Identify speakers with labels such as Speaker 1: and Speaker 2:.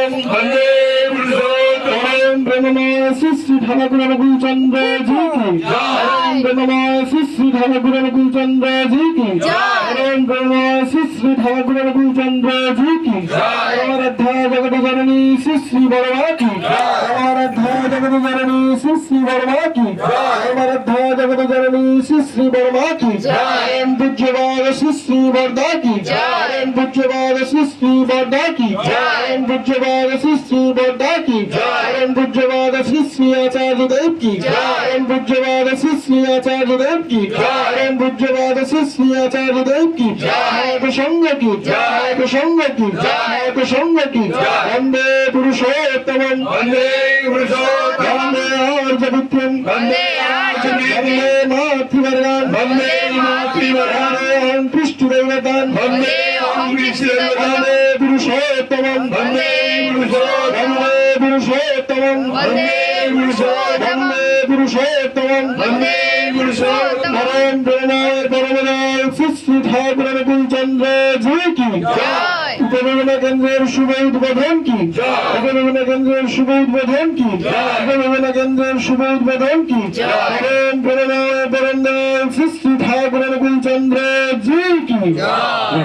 Speaker 1: পুরুষোত্তম বন্দে পুরুষোত্তম ব্রহ্মময় শ্রী শ্রী ঠাকুর অনুকূল চন্দ্র জি কি জয় ব্রহ্মময় শ্রী শ্রী ঠাকুর অনুকূল চন্দ্র জি কি জয় ব্রহ্মময় শ্রী শ্রী ঠাকুর অনুকূল চন্দ্র জি কি জয় আরাধ্যা জগৎ জননী শ্রী শ্রী বড়মা কি জয় আরাধ্যা জগৎ জননী শ্রী শ্রী বড়মা কি জয় আরাধ্যা জগৎ জননী শ্রী শ্রী বড়মা কি জয় পূজ্যবাদ শ্রী শ্রী বরদা কি জয় পূজ্যবাদ শ্রী শ্রী বরদা কি জয় পূজ্যবাদ শ্রী শ্রী বরদা কি জয় পূজ্যবাদ শ্রী শ্রী আচার্য দেব কি জয় পূজ্যবাদ শ্রী শ্রী আচার্য দেব কি জয় পূজ্যবাদ শ্রী শ্রী আচার্য দেব কি জয় প্রসঙ্গ কি জয় প্রসঙ্গ কি জয় প্রসঙ্গ কি বন্দে পুরুষোত্তম বন্দে পুরুষোত্তম বন্দে আর্যপুত্রম বন্দে আর্যপুত্রম বন্দে মাতৃবর্গান বন্দে মাতৃবর্গান কৃষ্ণদেবতান বন্দে কৃষ্ণদেবতান পুরুষোত্তম বন্দে পুরুষোত্তম পুরুষোত্তম বন্দে পুরুষোত্তম পুরুষোত্তম বন্দে পুরুষোত্তম নরেন্দ্রনাথ পরমদাস শ্রী শ্রী ঠাকুর অনুকূল চন্দ্র জি কি জয় উপবিভাগ কেন্দ্রের শুভ উদ্বোধন কি জয় উপবিভাগ কেন্দ্রের শুভ উদ্বোধন কি জয় উপবিভাগ কেন্দ্রের শুভ উদ্বোধন কি জয় নরেন্দ্রনাথ পরমদাস শ্রী শ্রী ঠাকুর অনুকূল চন্দ্র জি কি জয়।